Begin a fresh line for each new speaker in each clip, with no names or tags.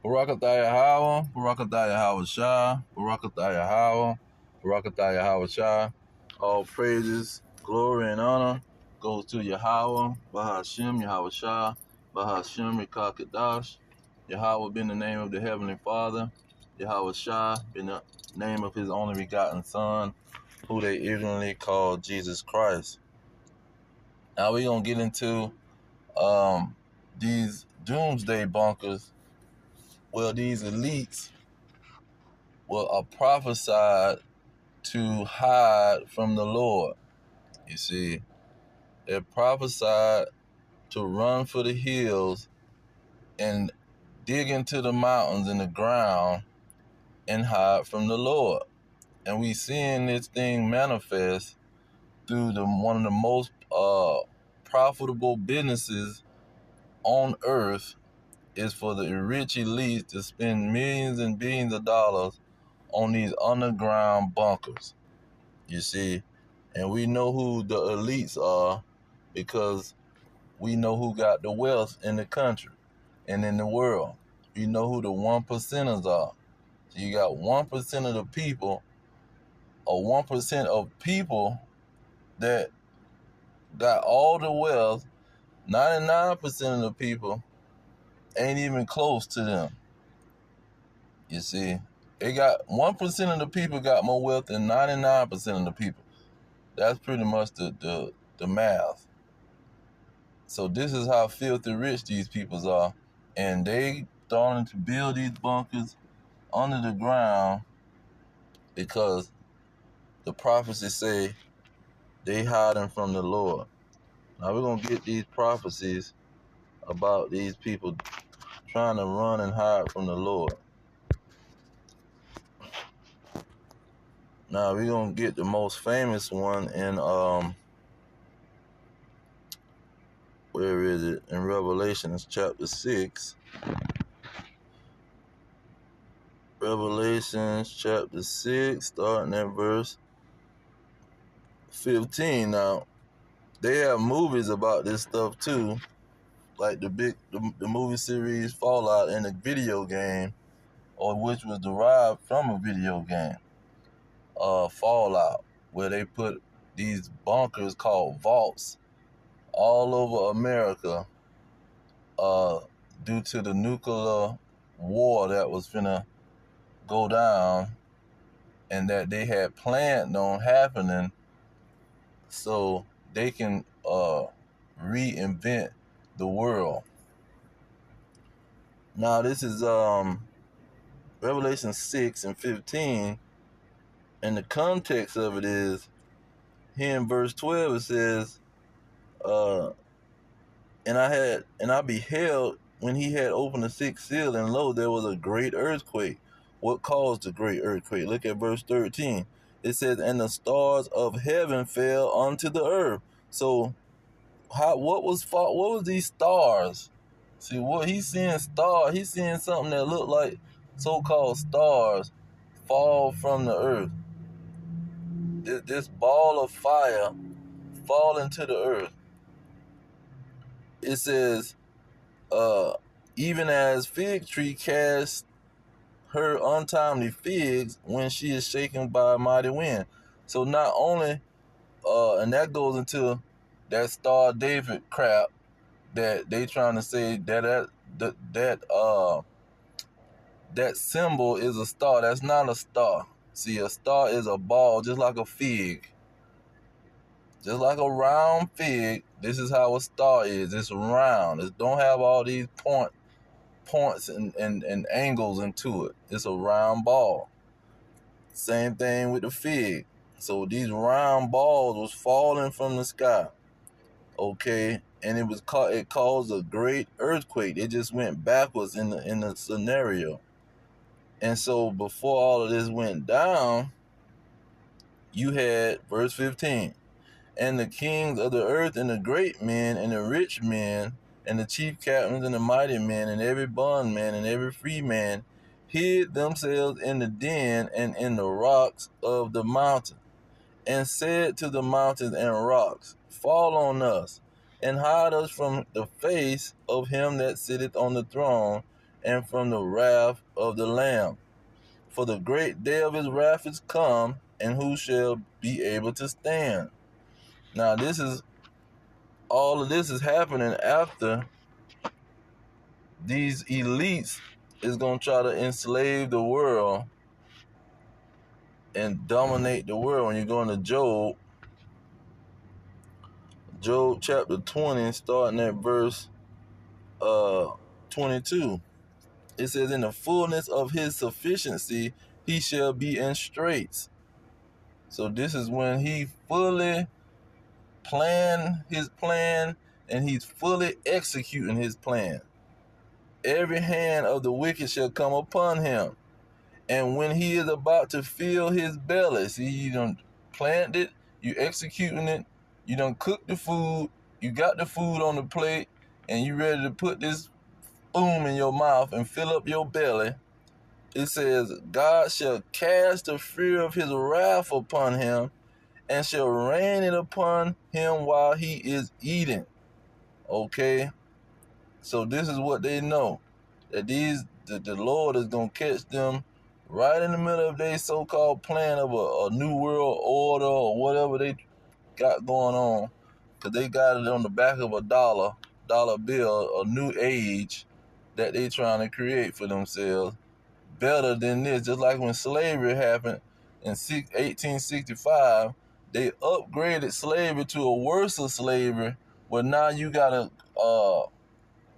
Barakatah Yahweh, Barakatah Yahweh Shah, Barakatah Yahweh, Barakatah Yahweh Shah. All praises, glory, and honor goes to Yahweh, Bahashem, Yahweh Shah, Bahashem, Rekakadash. Yahweh being the name of the Heavenly Father, Yahweh Shah being the name of His only begotten Son, who they ignorantly call Jesus Christ. Now we're going to get into these doomsday bunkers. Well, these elites are prophesied to hide from the Lord. You see, they're prophesied to run for the hills and dig into the mountains in the ground and hide from the Lord. And we seeing this thing manifest through one of the most profitable businesses on earth is for the rich elites to spend millions and billions of dollars on these underground bunkers. You see, and we know who the elites are because we know who got the wealth in the country and in the world. You know who the 1%ers are. So you got 1% of the people, or 1% of people that got all the wealth. 99% of the people ain't even close to them. You see, they got 1% of the people got more wealth than 99% of the people. That's pretty much the math. So this is how filthy rich these peoples are. And they starting to build these bunkers under the ground because the prophecies say they hiding from the Lord. Now we're going to get these prophecies about these people trying to run and hide from the Lord. Now we're going to get the most famous one in, where is it? In Revelations chapter 6. Revelations chapter 6, starting at verse 15. Now, they have movies about this stuff too, like the movie series Fallout and the video game, or which was derived from a video game, Fallout, where they put these bunkers called vaults all over America, due to the nuclear war that was finna go down and that they had planned on happening, so they can reinvent the world. Now this is Revelation 6 and 15, and the context of it is here in verse 12 it says, and I beheld when he had opened the sixth seal, and lo, there was a great earthquake. What caused the great earthquake? Look at verse 13. It says, and the stars of heaven fell unto the earth. So what was these stars? See, what he's seeing he's seeing something that looked like so-called stars fall from the earth. This ball of fire fall into the earth. It says, even as fig tree casts her untimely figs when she is shaken by a mighty wind. So not only, and that goes into that Star David crap that they trying to say that symbol is a star. That's not a star. See, a star is a ball, just like a fig. Just like a round fig, this is how a star is. It's round. It don't have all these points and angles into it. It's a round ball. Same thing with the fig. So these round balls was falling from the sky. Okay, and it caused a great earthquake. It just went backwards in the scenario. And so before all of this went down, you had verse 15. And the kings of the earth and the great men and the rich men and the chief captains and the mighty men and every bondman and every free man hid themselves in the den and in the rocks of the mountain, and said to the mountains and rocks, fall on us, and hide us from the face of him that sitteth on the throne, and from the wrath of the Lamb. For the great day of his wrath is come, and who shall be able to stand? Now all of this is happening after these elites is going to try to enslave the world and dominate the world. When you go into Job chapter 20, starting at verse 22, it says, in the fullness of his sufficiency, he shall be in straits. So this is when he fully planned his plan and he's fully executing his plan. Every hand of the wicked shall come upon him. And when he is about to fill his belly, see, you done planned it, you executing it, you done cooked the food, you got the food on the plate, and you ready to put this spoon in your mouth and fill up your belly. It says, God shall cast the fear of his wrath upon him, and shall rain it upon him while he is eating. Okay? So this is what they know, that the Lord is going to catch them right in the middle of their so-called plan of a new world order or whatever they got going on, because they got it on the back of a dollar bill, a new age that they trying to create for themselves. Better than this, just like when slavery happened in 1865, they upgraded slavery to a worse of slavery, where now you got to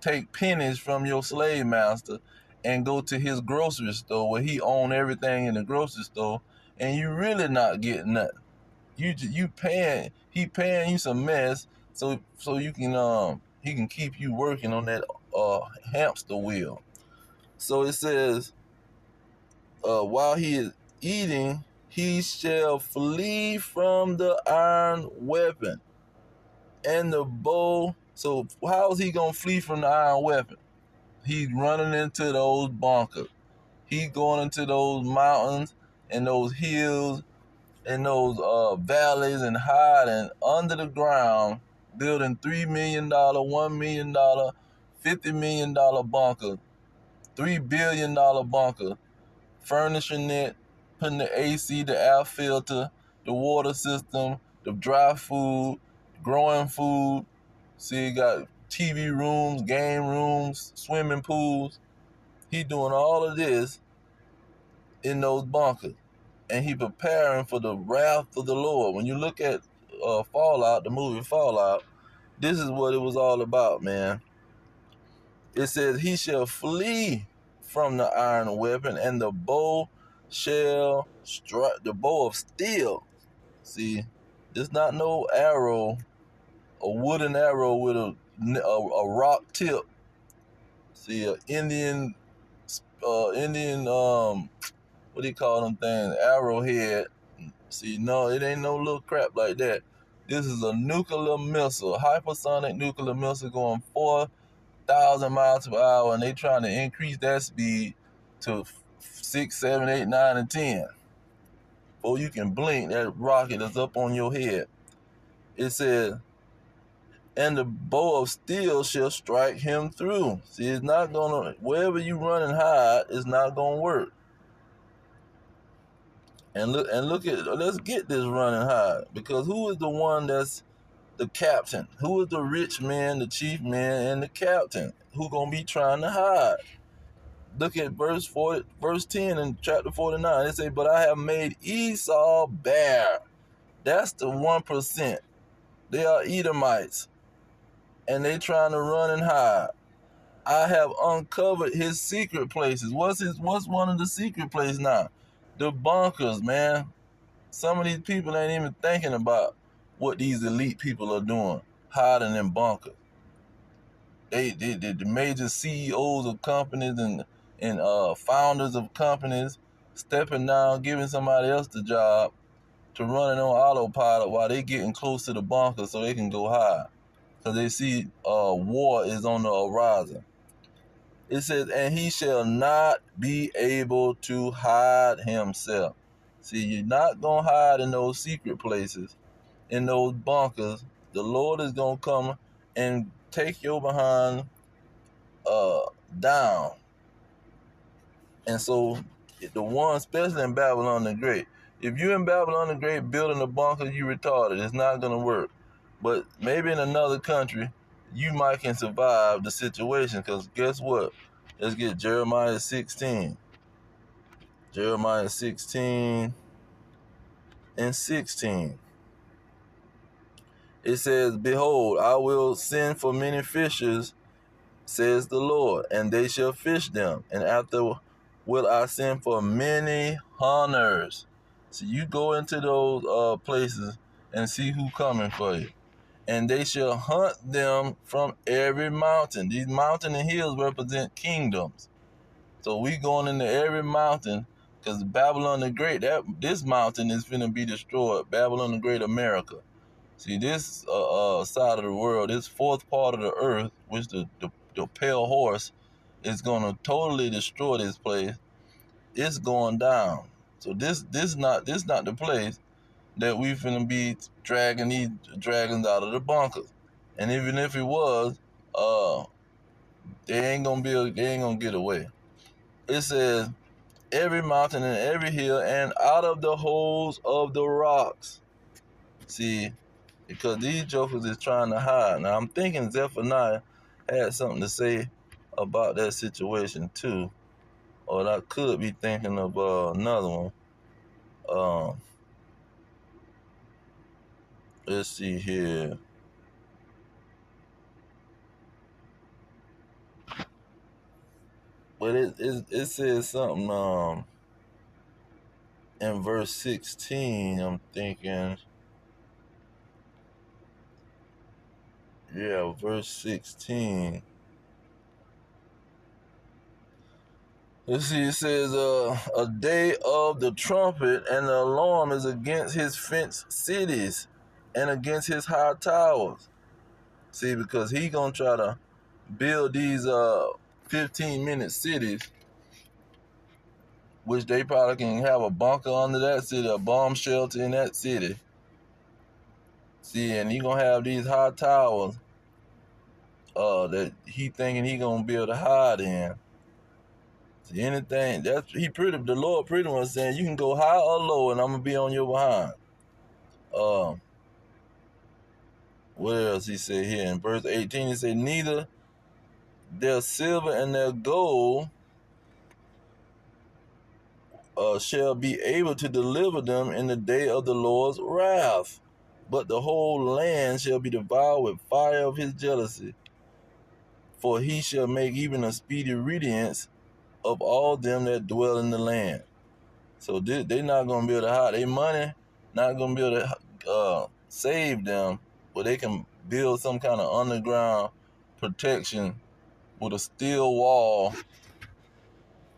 take pennies from your slave master and go to his grocery store where he own everything in the grocery store, and you really not getting nothing. He paying you some mess so you can he can keep you working on that hamster wheel. So it says, while he is eating, he shall flee from the iron weapon and the bow. So how is he gonna flee from the iron weapon? He's running into those bunkers. He's going into those mountains and those hills and those valleys and hiding under the ground, building $3 million, $1 million, $50 million bunker, $3 billion bunker, furnishing it, putting the AC, the air filter, the water system, the dry food, growing food. See, you got TV rooms, game rooms, swimming pools. He doing all of this in those bunkers. And he preparing for the wrath of the Lord. When you look at Fallout, the movie Fallout, this is what it was all about, man. It says, he shall flee from the iron weapon, and the bow shall strike, the bow of steel. See, it's not no arrow, a wooden arrow with a rock tip. See, an Indian, what do you call them things? Arrowhead. See, no, it ain't no little crap like that. This is a nuclear missile, hypersonic nuclear missile going 4,000 miles per hour, and they trying to increase that speed to 6, 7, 8, 9, and 10. Before you can blink, that rocket is up on your head. It says, and the bow of steel shall strike him through. See, it's not gonna, wherever you run and hide, it's not gonna work. And look at, let's get this run and hide, because who is the one that's the captain? Who is the rich man, the chief man, and the captain who gonna be trying to hide? Look at verse 10 in chapter 49. It say, but I have made Esau bare. That's the 1%. They are Edomites, and they trying to run and hide. I have uncovered his secret places. What's one of the secret places now? The bunkers, man. Some of these people ain't even thinking about what these elite people are doing, hiding in bunkers. The major CEOs of companies and founders of companies stepping down, giving somebody else the job to run it on autopilot while they getting close to the bunker so they can go hide, because they see war is on the horizon. It says, and he shall not be able to hide himself. See, you're not going to hide in those secret places, in those bunkers. The Lord is going to come and take your behind down And so the one, especially in Babylon the Great, if you're in Babylon the Great building a bunker, you retarded. It's not going to work. But maybe in another country, you might can survive the situation, because guess what? Let's get Jeremiah 16. Jeremiah 16 and 16. It says, "Behold, I will send for many fishers, says the Lord, and they shall fish them. And after will I send for many hunters." So you go into those places and see who coming for you. "And they shall hunt them from every mountain." These mountain and hills represent kingdoms. So we going into every mountain, because Babylon the Great, this mountain is finna be destroyed. Babylon the Great, America. See, this side of the world, this fourth part of the earth, which the pale horse is gonna totally destroy this place. It's going down. So this not the place that we finna be dragging these dragons out of the bunkers. And even if it was, they ain't gonna get away. It says, "Every mountain and every hill, and out of the holes of the rocks." See, because these jokers is trying to hide. Now I'm thinking Zephaniah had something to say about that situation too, or I could be thinking of another one. Let's see here. But it says something in verse 16. I'm thinking, yeah, verse 16. Let's see, it says, "A day of the trumpet and the alarm is against his fenced cities and against his high towers." See, because he gonna try to build these 15-minute cities, which they probably can have a bunker under that city, a bomb shelter in that city. See, and he gonna have these high towers that he thinking he gonna be able to hide in. See, anything the Lord pretty much saying, you can go high or low, and I'm gonna be on your behind. What else he said here in verse 18? He said, "Neither their silver and their gold shall be able to deliver them in the day of the Lord's wrath, but the whole land shall be devoured with fire of his jealousy. For he shall make even a speedy radiance of all them that dwell in the land." So they not going to be able to hide their money, not going to be able to save them, but they can build some kind of underground protection with a steel wall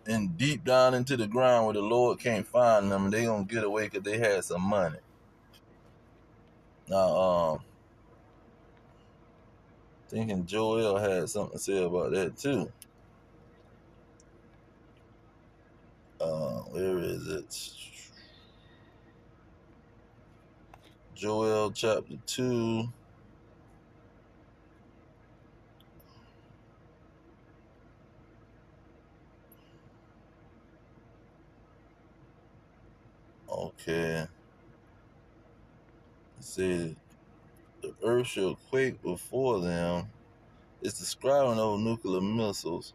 and deep down into the ground where the Lord can't find them, and they going to get away because they had some money. Now, thinking Joel had something to say about that too. Where is it? Joel chapter 2. Okay. It said, "The earth shall quake before them." It's describing those nuclear missiles.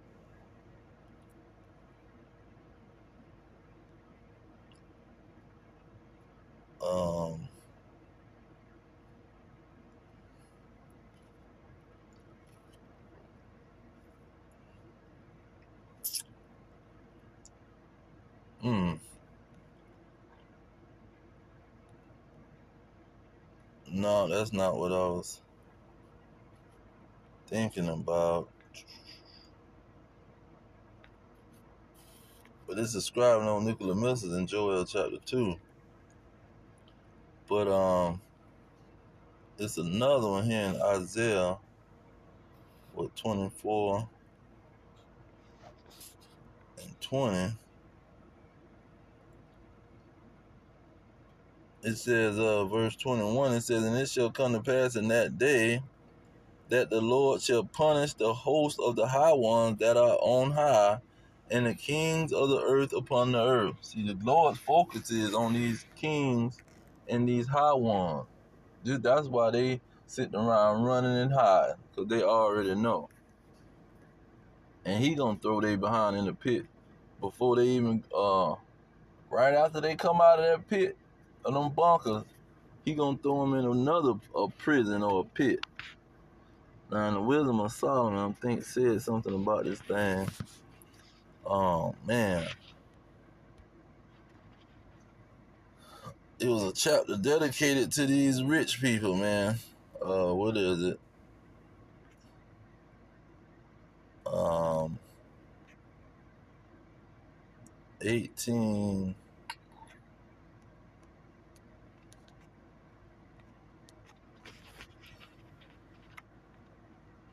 No, that's not what I was thinking about. But it's describing those nuclear missiles in Joel chapter 2. But it's another one here in Isaiah, 24 and 20. It says, verse 21, it says, "And it shall come to pass in that day that the Lord shall punish the host of the high ones that are on high, and the kings of the earth upon the earth. See, the Lord's focus is on these kings and these high ones. That's why they sitting around running and hiding, because they already know. And he gonna throw they behind in the pit before they even, right after they come out of that pit, of them bunkers, he gonna throw them in another prison or a pit. Now, in the Wisdom of Solomon, I think said something about this thing. Oh, man. It was a chapter dedicated to these rich people, man. What is it? 18.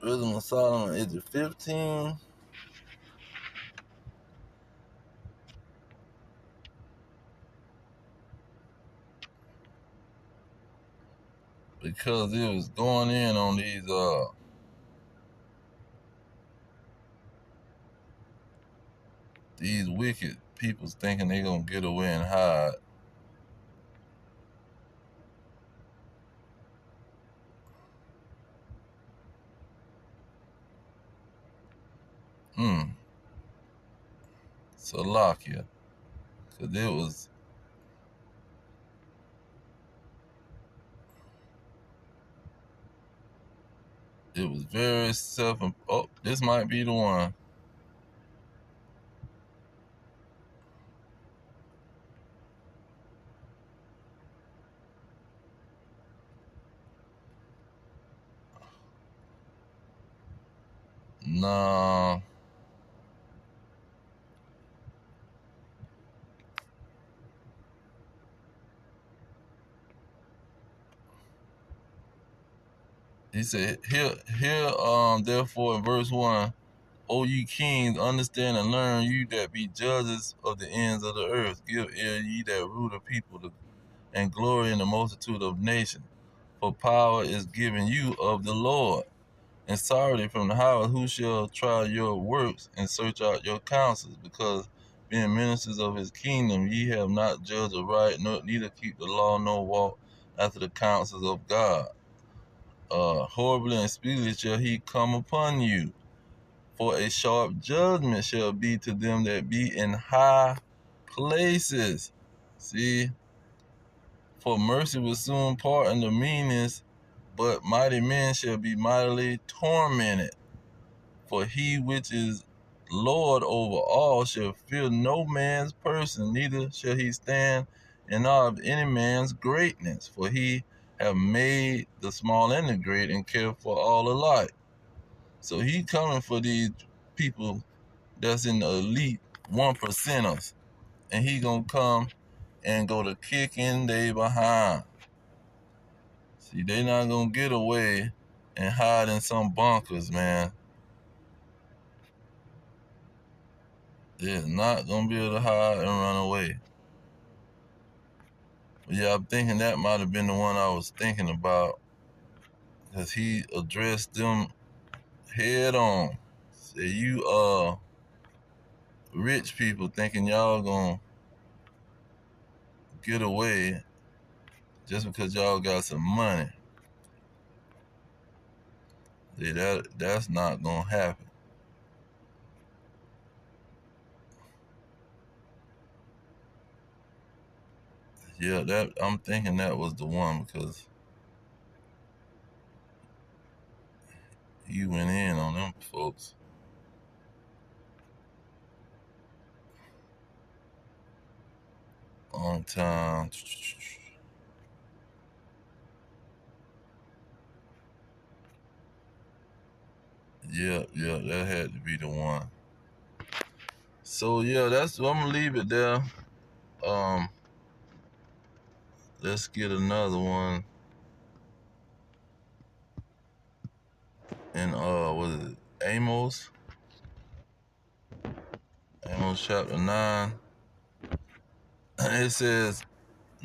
Wisdom of Solomon, is it 15? Because it was going in on these wicked people thinking they gonna get away and hide. Salakia. Because it was very oh, this might be the one. Nah. He said, therefore, in verse 1, O ye kings, understand and learn, you that be judges of the ends of the earth. Give ear, ye that rule the people, and glory in the multitude of nations. For power is given you of the Lord, and sovereignty from the highest. Who shall try your works and search out your counsels? Because being ministers of his kingdom, ye have not judged aright, neither keep the law, nor walk after the counsels of God. Horribly and speedily shall he come upon you. For a sharp judgment shall be to them that be in high places. See? For mercy will soon pardon the meanest, but mighty men shall be mightily tormented. For he which is Lord over all shall fear no man's person, neither shall he stand in awe of any man's greatness. For he have made the small and the great, and care for all alike. So he coming for these people that's in the elite 1%ers, and he gonna come and go to kicking they behind. See, they not gonna get away and hide in some bunkers, man. They're not gonna be able to hide and run away. But yeah, I'm thinking that might have been the one I was thinking about, because he addressed them head on. Say, you rich people thinking y'all gonna get away just because y'all got some money. See, that's not gonna happen. Yeah, I'm thinking that was the one, because he went in on them folks. On time. Yeah, that had to be the one. So yeah, I'm gonna leave it there. Let's get another one. In what is it? Amos chapter 9. It says,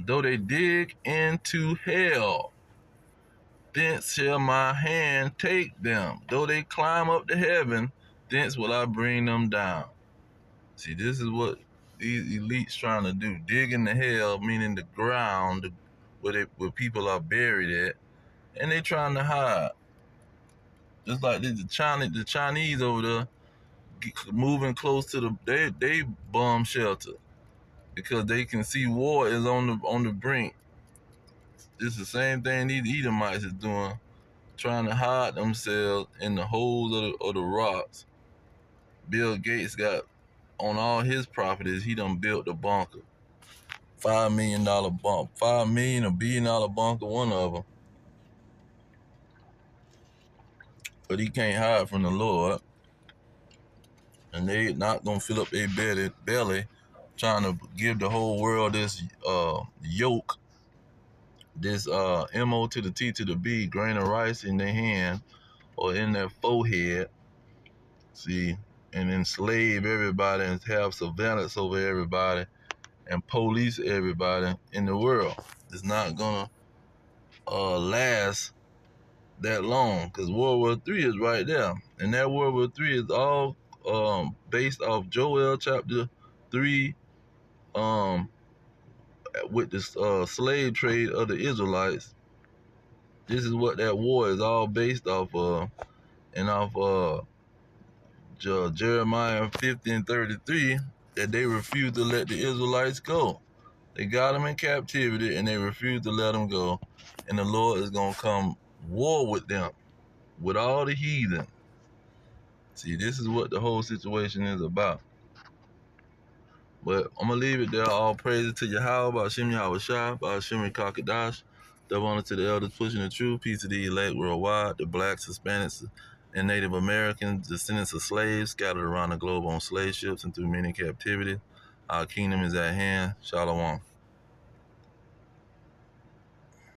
though they dig into hell, thence shall my hand take them. Though they climb up to heaven, thence will I bring them down. See, this is what these elites trying to do. Dig in the hell, meaning the ground where people are buried at, and they trying to hide. Just like the Chinese over there moving close to they bomb shelter because they can see war is on the brink. It's the same thing these Edomites is doing, trying to hide themselves in the holes of the rocks. Bill Gates got on all his properties. He done built a bunker, $5 million bunker, $5 million, $1 billion bunker, one of them. But he can't hide from the Lord, and they not gonna fill up their belly trying to give the whole world this yoke, this MO to the T to the B, grain of rice in their hand or in their forehead, see, and enslave everybody and have surveillance over everybody and police everybody in the world. It's not gonna last that long, because World War III is right there, and that World War III is all based off Joel chapter 3, with the slave trade of the Israelites. This is what that war is all based off of, and off Jeremiah 50:33, that they refused to let the Israelites go. They got them in captivity and they refused to let them go, and the Lord is gonna come war with them, with all the heathen. See, this is what the whole situation is about. But I'm going to leave it there. All praises to Yahweh, Ba'ashem Yahweh Shai, Ba'ashem Kakadash. Double honor to the elders pushing the truth. Peace to the elect worldwide, the blacks, Hispanics, and Native Americans, descendants of slaves scattered around the globe on slave ships and through many captivities. Our kingdom is at hand. Shalom.